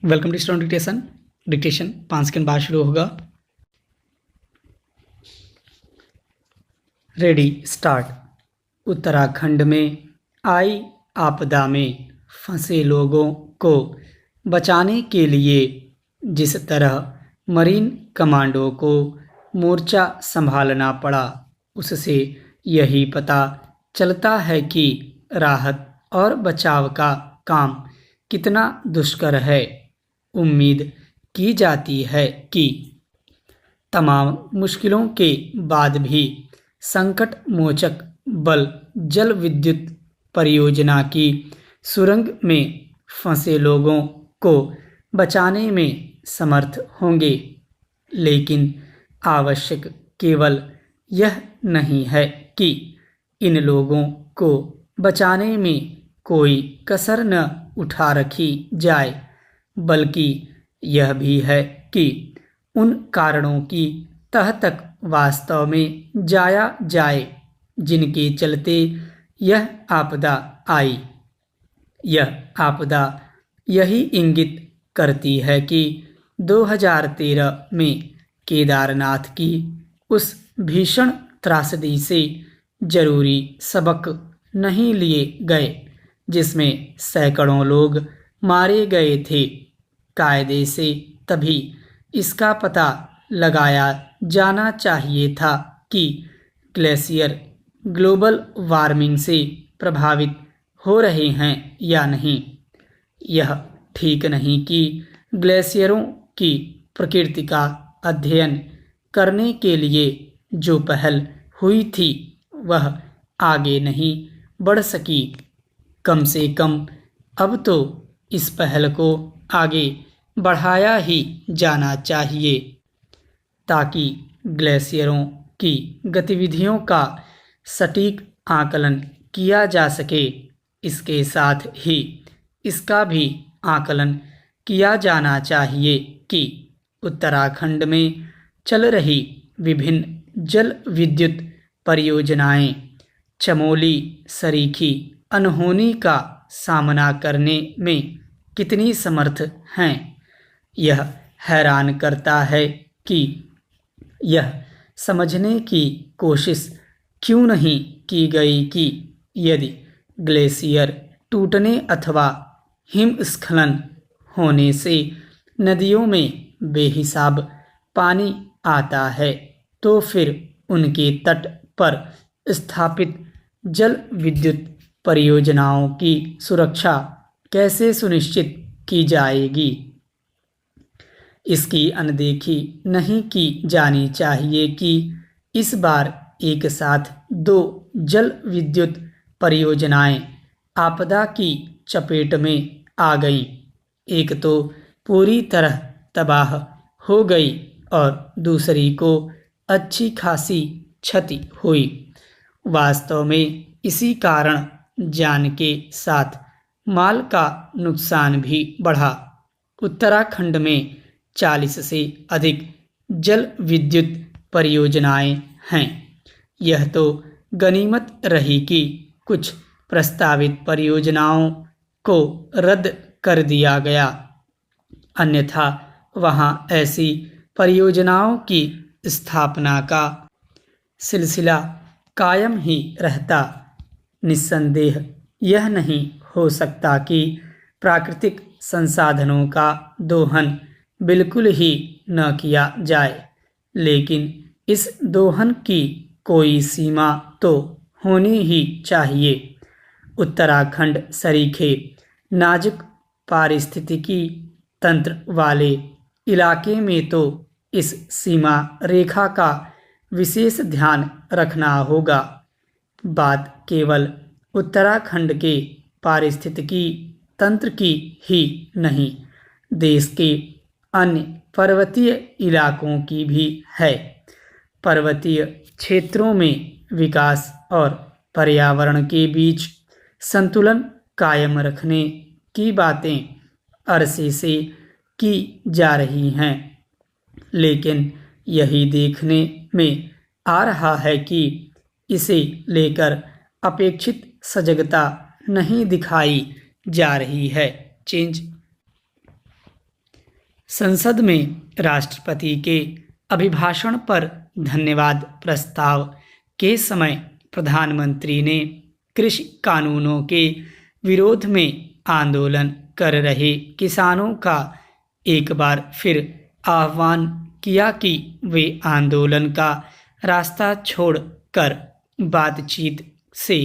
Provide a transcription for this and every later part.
Welcome to student dictation 5 second बाद शुरू होगा। Ready start. उत्तराखंड में आई आपदा में फंसे लोगों को बचाने के लिए जिस तरह मरीन कमांडो को मोर्चा संभालना पड़ा, उससे यही पता चलता है कि राहत और बचाव का काम कितना दुष्कर है। उम्मीद की जाती है कि तमाम मुश्किलों के बाद भी संकट मोचक बल जल विद्युत परियोजना की सुरंग में फंसे लोगों को बचाने में समर्थ होंगे। लेकिन आवश्यक केवल यह नहीं है कि इन लोगों को बचाने में कोई कसर न उठा रखी जाए, बल्कि यह भी है कि उन कारणों की तह तक वास्तव में जाया जाए जिनके चलते यह आपदा आई। यह आपदा यही इंगित करती है कि 2013 में केदारनाथ की उस भीषण त्रासदी से जरूरी सबक नहीं लिए गए जिसमें सैकड़ों लोग मारे गए थे। कायदे से तभी इसका पता लगाया जाना चाहिए था कि ग्लेशियर ग्लोबल वार्मिंग से प्रभावित हो रहे हैं या नहीं। यह ठीक नहीं कि ग्लेशियरों की प्रकृति का अध्ययन करने के लिए जो पहल हुई थी वह आगे नहीं बढ़ सकी। कम से कम अब तो इस पहल को आगे बढ़ाया ही जाना चाहिए ताकि ग्लेशियरों की गतिविधियों का सटीक आकलन किया जा सके। इसके साथ ही इसका भी आकलन किया जाना चाहिए कि उत्तराखंड में चल रही विभिन्न जल विद्युत परियोजनाएं चमोली सरीखी अनहोनी का सामना करने में कितनी समर्थ हैं। यह हैरान करता है कि यह समझने की कोशिश क्यों नहीं की गई कि यदि ग्लेशियर टूटने अथवा हिमस्खलन होने से नदियों में बेहिसाब पानी आता है तो फिर उनके तट पर स्थापित जल विद्युत परियोजनाओं की सुरक्षा कैसे सुनिश्चित की जाएगी। इसकी अनदेखी नहीं की जानी चाहिए कि इस बार एक साथ 2 जल विद्युत परियोजनाएं आपदा की चपेट में आ गईं। एक तो पूरी तरह तबाह हो गई और दूसरी को अच्छी खासी क्षति हुई। वास्तव में इसी कारण जान के साथ माल का नुकसान भी बढ़ा। उत्तराखंड में 40 से अधिक जल विद्युत परियोजनाएं हैं। यह तो गनीमत रही कि कुछ प्रस्तावित परियोजनाओं को रद्द कर दिया गया, अन्यथा वहां ऐसी परियोजनाओं की स्थापना का सिलसिला कायम ही रहता। निस्संदेह यह नहीं हो सकता कि प्राकृतिक संसाधनों का दोहन बिल्कुल ही न किया जाए, लेकिन इस दोहन की कोई सीमा तो होनी ही चाहिए। उत्तराखंड सरीखे नाजुक पारिस्थितिकी तंत्र वाले इलाके में तो इस सीमा रेखा का विशेष ध्यान रखना होगा। बात केवल उत्तराखंड के पारिस्थितिकी तंत्र की ही नहीं, देश के अन्य पर्वतीय इलाकों की भी है। पर्वतीय क्षेत्रों में विकास और पर्यावरण के बीच संतुलन कायम रखने की बातें अरसे से की जा रही हैं, लेकिन यही देखने में आ रहा है कि इसे लेकर अपेक्षित सजगता नहीं दिखाई जा रही है। चेंज संसद में राष्ट्रपति के अभिभाषण पर धन्यवाद प्रस्ताव के समय प्रधानमंत्री ने कृषि कानूनों के विरोध में आंदोलन कर रहे किसानों का एक बार फिर आह्वान किया कि वे आंदोलन का रास्ता छोड़कर बातचीत से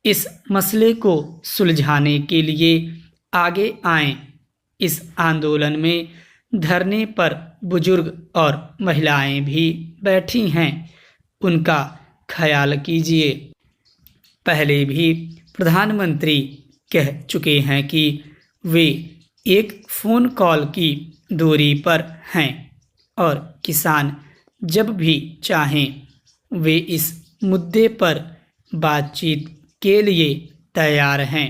इस मसले को सुलझाने के लिए आगे आएं। इस आंदोलन में धरने पर बुजुर्ग और महिलाएं भी बैठी हैं, उनका ख्याल कीजिए। पहले भी प्रधानमंत्री कह चुके हैं कि वे एक फ़ोन कॉल की दूरी पर हैं और किसान जब भी चाहें वे इस मुद्दे पर बातचीत के लिए तैयार हैं,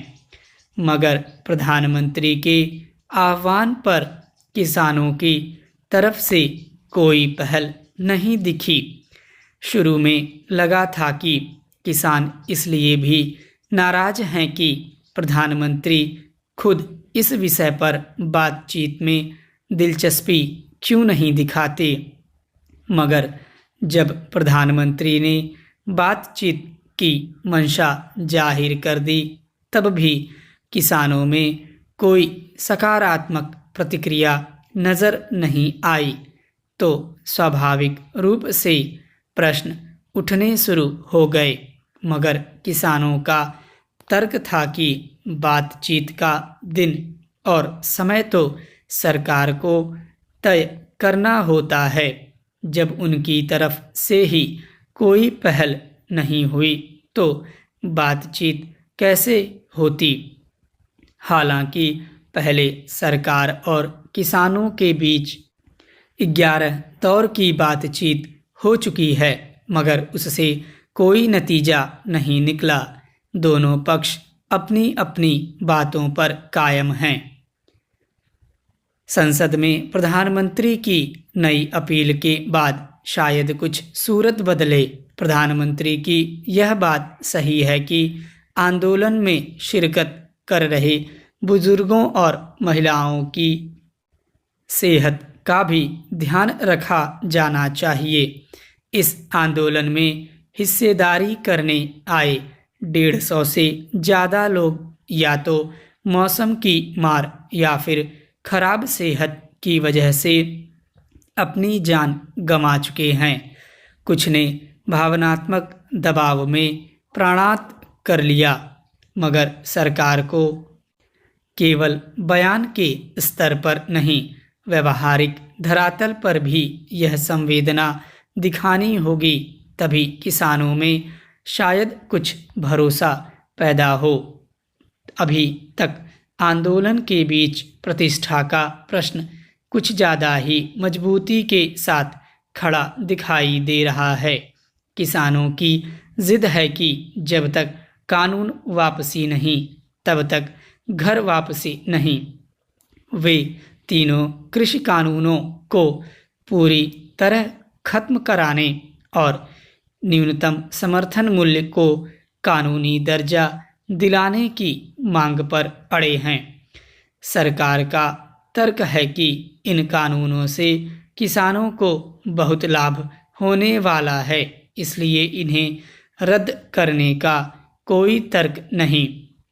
मगर प्रधानमंत्री के आह्वान पर किसानों की तरफ से कोई पहल नहीं दिखी। शुरू में लगा था कि किसान इसलिए भी नाराज हैं कि प्रधानमंत्री खुद इस विषय पर बातचीत में दिलचस्पी क्यों नहीं दिखाते, मगर जब प्रधानमंत्री ने बातचीत की मंशा जाहिर कर दी तब भी किसानों में कोई सकारात्मक प्रतिक्रिया नज़र नहीं आई, तो स्वाभाविक रूप से प्रश्न उठने शुरू हो गए। मगर किसानों का तर्क था कि बातचीत का दिन और समय तो सरकार को तय करना होता है। जब उनकी तरफ से ही कोई पहल नहीं हुई तो बातचीत कैसे होती। हालांकि पहले सरकार और किसानों के बीच 11 दौर की बातचीत हो चुकी है, मगर उससे कोई नतीजा नहीं निकला। दोनों पक्ष अपनी अपनी बातों पर कायम हैं। संसद में प्रधानमंत्री की नई अपील के बाद शायद कुछ सूरत बदले। प्रधानमंत्री की यह बात सही है कि आंदोलन में शिरकत कर रहे बुजुर्गों और महिलाओं की सेहत का भी ध्यान रखा जाना चाहिए। इस आंदोलन में हिस्सेदारी करने आए 150 से ज़्यादा लोग या तो मौसम की मार या फिर खराब सेहत की वजह से अपनी जान गंवा चुके हैं। कुछ ने भावनात्मक दबाव में प्राणात कर लिया, मगर सरकार को केवल बयान के स्तर पर नहीं, व्यवहारिक धरातल पर भी यह संवेदना दिखानी होगी, तभी किसानों में शायद कुछ भरोसा पैदा हो। अभी तक आंदोलन के बीच प्रतिष्ठा का प्रश्न कुछ ज़्यादा ही मजबूती के साथ खड़ा दिखाई दे रहा है। किसानों की जिद है कि जब तक कानून वापसी नहीं तब तक घर वापसी नहीं। वे तीनों कृषि कानूनों को पूरी तरह खत्म कराने और न्यूनतम समर्थन मूल्य को कानूनी दर्जा दिलाने की मांग पर अड़े हैं। सरकार का तर्क है कि इन कानूनों से किसानों को बहुत लाभ होने वाला है, इसलिए इन्हें रद्द करने का कोई तर्क नहीं।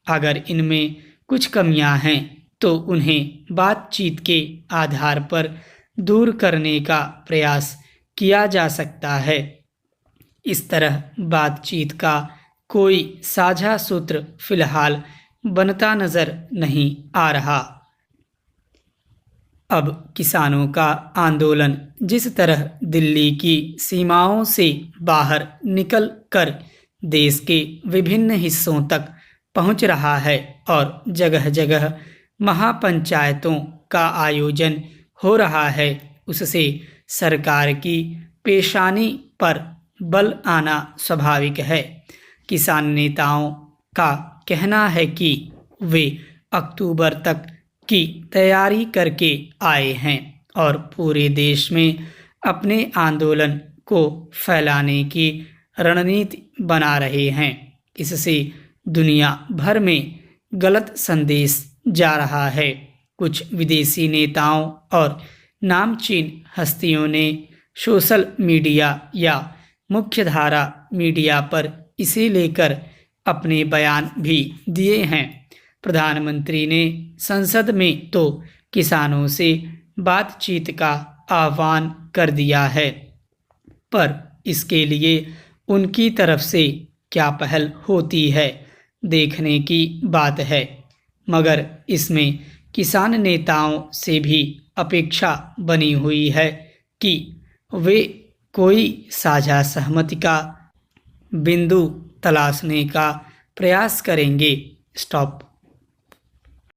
अगर इनमें कुछ कमियां हैं तो उन्हें बातचीत के आधार पर दूर करने का प्रयास किया जा सकता है। इस तरह बातचीत का कोई साझा सूत्र फिलहाल बनता नजर नहीं आ रहा। अब किसानों का आंदोलन जिस तरह दिल्ली की सीमाओं से बाहर निकल कर देश के विभिन्न हिस्सों तक पहुंच रहा है और जगह जगह महापंचायतों का आयोजन हो रहा है, उससे सरकार की पेशानी पर बल आना स्वाभाविक है। किसान नेताओं का कहना है कि वे अक्टूबर तक की तैयारी करके आए हैं और पूरे देश में अपने आंदोलन को फैलाने की रणनीति बना रहे हैं। इससे दुनिया भर में गलत संदेश जा रहा है। कुछ विदेशी नेताओं और नामचीन हस्तियों ने सोशल मीडिया या मुख्यधारा मीडिया पर इसे लेकर अपने बयान भी दिए हैं। प्रधानमंत्री ने संसद में तो किसानों से बातचीत का आह्वान कर दिया है, पर इसके लिए उनकी तरफ से क्या पहल होती है देखने की बात है। मगर इसमें किसान नेताओं से भी अपेक्षा बनी हुई है कि वे कोई साझा सहमति का बिंदु तलाशने का प्रयास करेंगे। स्टॉप।